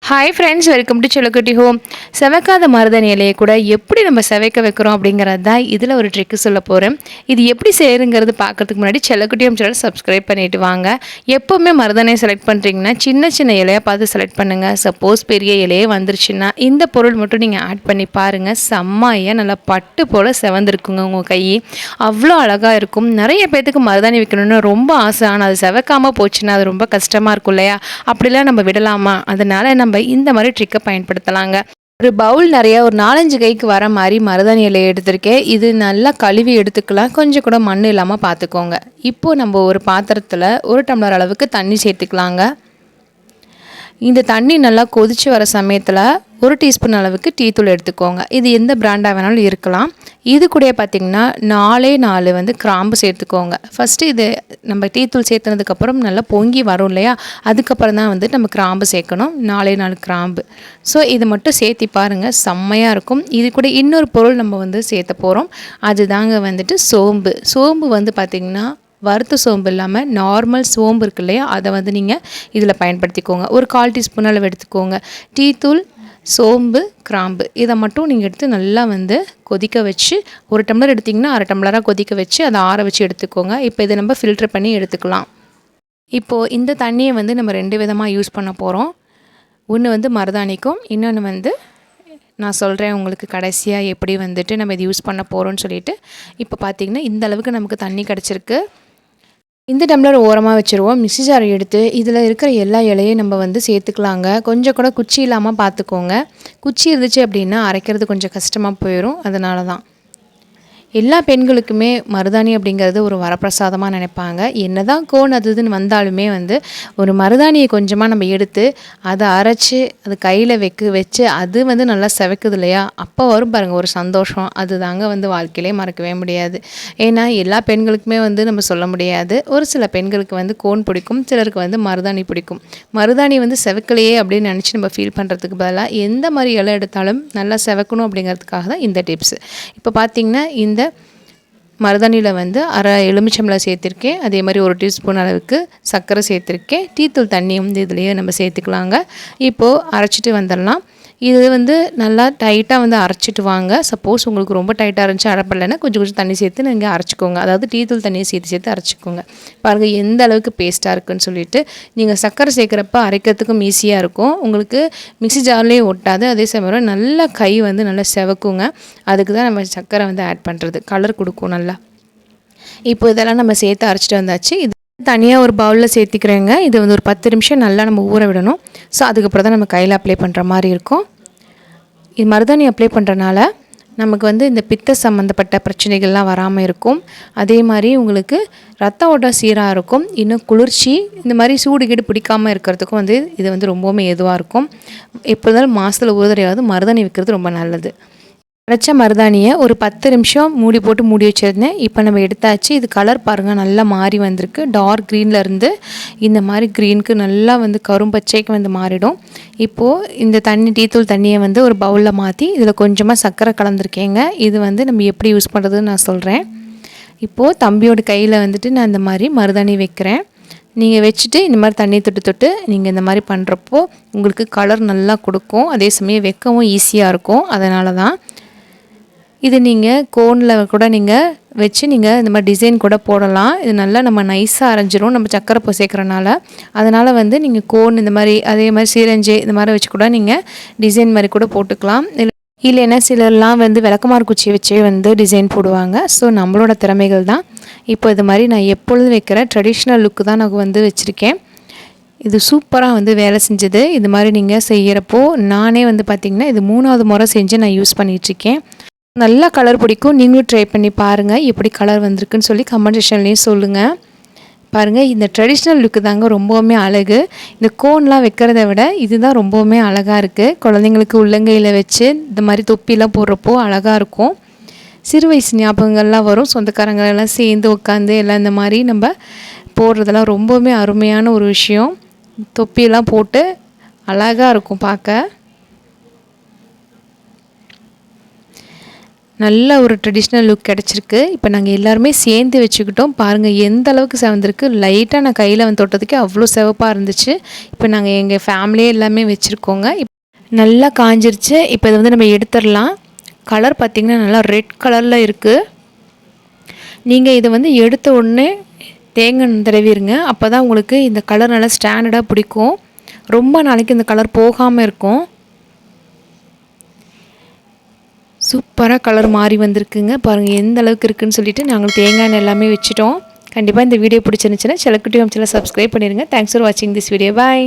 Hi friends, welcome to செல்லக்குட்டி home. செவக்காத மருதாணி இலையை கூட எப்படி நம்ம செவைக்க வைக்கிறோம் அப்படிங்கிறது தான் இதில் ஒரு ட்ரிக்கு சொல்ல போகிறேன். இது எப்படி செய்யுங்கிறது பார்க்கறதுக்கு முன்னாடி செல்லக்குட்டி ஹோம் சேனல் சப்ஸ்கிரைப் பண்ணிவிட்டு வாங்க. எப்போவுமே மருதாணியை செலக்ட் பண்ணுறீங்கன்னா சின்ன சின்ன இலையை பார்த்து செலக்ட் பண்ணுங்கள். சப்போஸ் பெரிய இலையே வந்துருச்சுன்னா இந்த பொருள் மட்டும் நீங்கள் ஆட் பண்ணி பாருங்கள். செம்மையாக நல்லா பட்டு போல் செவந்திருக்குங்க உங்கள் கை. அவ்வளோ அழகாக இருக்கும். நிறைய பேர்த்துக்கு மருதாணி வைக்கணும்னு ரொம்ப ஆசை, ஆனால் அது செவக்காமல் போச்சுன்னா அது ரொம்ப கஷ்டமாக இருக்கும் இல்லையா? அப்படிலாம் நம்ம விடலாமா? அதனால் நம்ம இந்த மாதிரி ட்ரிக்கை பயன்படுத்தலாங்க. ஒரு பவுல் நிறைய ஒரு 4-5 கைக்கு வர மாதிரி மருதாணி இலையை எடுத்திருக்கேன். இது நல்லா கழுவி எடுத்துக்கலாம். கொஞ்சம் கூட மண் இல்லாமல் பார்த்துக்கோங்க. இப்போது நம்ம ஒரு பாத்திரத்தில் 1 டம்ளர் அளவுக்கு தண்ணி சேர்த்துக்கலாங்க. இந்த தண்ணி நல்லா கொதித்து வர சமயத்தில் 1 டீஸ்பூன் அளவுக்கு டீ தூள் எடுத்துக்கோங்க. இது எந்த பிராண்டாக வேணாலும் இருக்கலாம். இது கூட பார்த்திங்கன்னா 4 வந்து கிராம்பு சேர்த்துக்கோங்க. ஃபஸ்ட்டு இது நம்ம டீ தூள் சேர்த்துனதுக்கப்புறம் நல்லா பொங்கி வரும் இல்லையா, அதுக்கப்புறம் தான் வந்து நம்ம கிராம்பு சேர்க்கணும். 4 கிராம்பு. ஸோ இது மட்டும் சேர்த்தி பாருங்கள், செம்மையாக இருக்கும். இது கூட இன்னொரு பொருள் நம்ம வந்து சேர்த்த போகிறோம். அதுதாங்க வந்துட்டு சோம்பு. சோம்பு வந்து பார்த்திங்கன்னா வறுத்த சோம்பு இல்லாமல் நார்மல் சோம்பு இருக்கு இல்லையா, அதை வந்து நீங்கள் இதில் பயன்படுத்திக்கோங்க. ஒரு 1/4 டீஸ்பூன் அளவு எடுத்துக்கோங்க. டீ தூள், சோம்பு, கிராம்பு இதை மட்டும் நீங்கள் எடுத்து நல்லா வந்து கொதிக்க வச்சு, 1 டம்ளர் எடுத்திங்கன்னா 1/2 டம்ளராக கொதிக்க வச்சு அதை ஆற வச்சு எடுத்துக்கோங்க. இப்போ இதை நம்ம ஃபில்ட்ரு பண்ணி எடுத்துக்கலாம். இப்போது இந்த தண்ணியை வந்து நம்ம 2 விதமாக யூஸ் பண்ண போகிறோம். ஒன்று வந்து மருதாணிக்கும், இன்னொன்று வந்து நான் சொல்கிறேன் உங்களுக்கு கடைசியாக எப்படி வந்துட்டு நம்ம இது யூஸ் பண்ண போகிறோன்னு சொல்லிட்டு. இப்போ பார்த்திங்கன்னா இந்த அளவுக்கு நமக்கு தண்ணி கிடச்சிருக்கு. இந்த டம்ளர் ஓரமாக வச்சுருவோம். மிக்ஸி ஜார் எடுத்து இதில் இருக்கிற எல்லா இலையும் நம்ம வந்து சேர்த்துக்கலாங்க. கொஞ்சம் கூட குச்சி இல்லாமல் பார்த்துக்கோங்க. குச்சி இருந்துச்சு அப்படின்னா அரைக்கிறது கொஞ்சம் கஷ்டமாக போயிடும். அதனால தான் எல்லா பெண்களுக்குமே மருதாணி அப்படிங்கிறது ஒரு வரப்பிரசாதமாக நினைப்பாங்க. என்ன தான் கோன் அது இதுன்னு வந்தாலுமே வந்து ஒரு மருதாணியை கொஞ்சமாக நம்ம எடுத்து அதை அரைச்சி அது கையில் வச்சு அது வந்து நல்லா செவைக்குது இல்லையா, அப்போ வரும் பாருங்கள் ஒரு சந்தோஷம். அது தாங்க வந்து வாழ்க்கையிலே மறக்கவே முடியாது. ஏன்னா எல்லா பெண்களுக்குமே வந்து நம்ம சொல்ல முடியாது. ஒரு சில பெண்களுக்கு வந்து கோன் பிடிக்கும், சிலருக்கு வந்து மருதாணி பிடிக்கும். மருதாணி வந்து செவக்கலையே அப்படின்னு நினச்சி நம்ம ஃபீல் பண்ணுறதுக்கு பதிலாக எந்த மாதிரி இலை எடுத்தாலும் நல்லா செவக்கணும் அப்படிங்கிறதுக்காக தான் இந்த டிப்ஸ். இப்போ பார்த்திங்கன்னா இந்த மருதாணியில் வந்து அரை எலுமிச்சம்பழம் சேர்த்துருக்கேன். அதே மாதிரி 1 டீஸ்பூன் அளவுக்கு சர்க்கரை சேர்த்துருக்கேன். டீ தூள் தண்ணி வந்து இதுலேயே நம்ம சேர்த்துக்கலாங்க. இப்போது அரைச்சிட்டு வந்துடலாம். இது வந்து நல்லா டைட்டாக வந்து அரைச்சிட்டு வாங்க. சப்போஸ் உங்களுக்கு ரொம்ப டைட்டாக இருந்துச்சு அரைப்படலைன்னா கொஞ்சம் தண்ணி சேர்த்து நீங்கள் அரைச்சிக்கோங்க. அதாவது டீ தூள் தண்ணியை சேர்த்து அரைச்சிக்கோங்க. பாருங்கள் எந்த அளவுக்கு பேஸ்ட்டாக இருக்குன்னு சொல்லிட்டு. நீங்கள் சர்க்கரை சேர்க்குறப்ப அரைக்கிறதுக்கும் ஈஸியாக இருக்கும். உங்களுக்கு மிக்ஸி ஜார்லேயே ஒட்டாது. அதே சமயம் நல்லா கை வந்து நல்லா செவக்குங்க. அதுக்கு தான் நம்ம சர்க்கரை வந்து ஆட் பண்ணுறது, கலர் கொடுக்கும் நல்லா. இப்போ இதெல்லாம் நம்ம சேர்த்து அரைச்சிட்டு வந்தாச்சு. இது தனியாக ஒரு பவுலில் சேர்த்திக்கிறேங்க. இது வந்து ஒரு 10 நிமிஷம் நல்லா நம்ம ஊற விடணும். ஸோ அதுக்கப்புறம் தான் நம்ம கையில் அப்ளை பண்ணுற மாதிரி இருக்கும். இது மருதாணி அப்ளை பண்ணுறனால நமக்கு வந்து இந்த பித்த சம்மந்தப்பட்ட பிரச்சனைகள்லாம் வராமல் இருக்கும். அதே மாதிரி உங்களுக்கு ரத்த ஓட்டம் சீராக இருக்கும். இன்னும் குளிர்ச்சி, இந்த மாதிரி சூடு கீடு பிடிக்காமல் இருக்கிறதுக்கும் வந்து இது வந்து ரொம்பவுமே ஏதுவாக இருக்கும். எப்போ இருந்தாலும் மாதத்தில் ஒரு தடவையாவது மருதாணி வைக்கிறது ரொம்ப நல்லது. அரைச்ச மருதாணியை ஒரு 10 நிமிஷம் மூடி போட்டு மூடி வச்சுருந்தேன். இப்போ நம்ம எடுத்தாச்சு. இது கலர் பாருங்கள் நல்லா மாறி வந்திருக்கு. டார்க் க்ரீன்லேருந்து இந்த மாதிரி க்ரீனுக்கு நல்லா வந்து கரும்பச்சைக்கு வந்து மாறிடும். இப்போது இந்த டீ தூள் தண்ணியை வந்து ஒரு பவுலில் மாற்றி இதில் கொஞ்சமாக சர்க்கரை கலந்துருக்கேங்க. இது வந்து நம்ம எப்படி யூஸ் பண்ணுறதுன்னு நான் சொல்கிறேன். இப்போது தம்பியோட கையில் வந்துட்டு நான் இந்த மாதிரி மருதாணி வைக்கிறேன். நீங்கள் வச்சுட்டு இந்த மாதிரி தண்ணி தொட்டு நீங்கள் இந்த மாதிரி பண்ணுறப்போ உங்களுக்கு கலர் நல்லா கொடுக்கும். அதே சமயம் வைக்கவும் ஈஸியாக இருக்கும். அதனால தான் இது நீங்கள் கோனில் கூட நீங்கள் வச்சு நீங்கள் இந்த மாதிரி டிசைன் கூட போடலாம். இது நல்லா நம்ம நைஸாக அரைஞ்சிரும் நம்ம சக்கரை சேர்க்குறனால. அதனால் வந்து நீங்கள் கோன் இந்த மாதிரி அதே மாதிரி சீரஞ்சு இந்த மாதிரி வச்சு கூட நீங்கள் டிசைன் மாதிரி கூட போட்டுக்கலாம். இல்லைன்னா சிலர்லாம் வந்து விளக்கமாறு குச்சி வச்சே வந்து டிசைன் போடுவாங்க. ஸோ நம்மளோட திறமைகள் தான். இப்போ இது மாதிரி நான் எப்பொழுதும் வைக்கிற ட்ரெடிஷ்னல் லுக்கு தான் நான் வந்து வச்சுருக்கேன். இது சூப்பராக வந்து வேலை செஞ்சது. இது மாதிரி நீங்கள் செய்கிறப்போ நானே வந்து பார்த்திங்கன்னா இது 3வது முறை செஞ்சு நான் யூஸ் பண்ணிகிட்ருக்கேன். நல்லா கலர் பிடிக்கும். நீங்களும் ட்ரை பண்ணி பாருங்கள் எப்படி கலர் வந்திருக்குன்னு சொல்லி கமெண்ட் செக்ஷன்லேயும் சொல்லுங்கள். பாருங்கள் இந்த ட்ரெடிஷ்னல் லுக்கு தாங்க ரொம்பவுமே அழகு. இந்த கோன்லாம் வைக்கிறத விட இதுதான் ரொம்பவுமே அழகாக இருக்குது. குழந்தைங்களுக்கு உள்ளங்கையில் வச்சு இந்த மாதிரி தொப்பிலாம் போடுறப்போ அழகாக இருக்கும். சிறு வயசு ஞாபகங்கள்லாம் வரும். சொந்தக்காரங்களெல்லாம் சேர்ந்து உட்காந்து எல்லாம் இந்த மாதிரி நம்ம போடுறதெல்லாம் ரொம்பவுமே அருமையான ஒரு விஷயம். தொப்பியெல்லாம் போட்டு அழகாக இருக்கும் பார்க்க. நல்ல ஒரு ட்ரெடிஷ்னல் லுக் கிடச்சிருக்கு. இப்போ நாங்கள் எல்லாருமே சேர்ந்து வச்சுக்கிட்டோம். பாருங்கள் எந்த அளவுக்கு செவந்திருக்கு. லைட்டாக நான் கையில் வந்து தொட்டதுக்கே அவ்வளோ சிவப்பாக இருந்துச்சு. இப்போ நாங்கள் எங்கள் ஃபேமிலியே எல்லாமே வச்சுருக்கோங்க. நல்லா காஞ்சிருச்சு. இப்போ இதை வந்து நம்ம எடுத்துடலாம். கலர் பார்த்திங்கன்னா நல்லா ரெட் கலரில் இருக்குது. நீங்கள் இதை வந்து எடுத்த உடனே தேங்காய் தடவிடுங்க. அப்போ தான் உங்களுக்கு இந்த கலர் நல்லா ஸ்டாண்டர்டாக பிடிக்கும். ரொம்ப நாளைக்கு இந்த கலர் போகாமல் இருக்கும். சூப்பராக கலர் மாறி வந்திருக்குங்க. பாருங்கள் எந்த அளவுக்கு இருக்குதுன்னு சொல்லிட்டு நாங்கள் தேங்காய் எண்ணெய் எல்லாமே வச்சுட்டோம். கண்டிப்பாக இந்த வீடியோ பிடிச்சிருந்துச்சுன்னா செல்லக்குட்டி ஹோம் சேனலை சப்ஸ்கிரைப் பண்ணிடுங்க. தேங்க்ஸ் ஃபார் வாட்சிங் திஸ் வீடியோ. பாய்.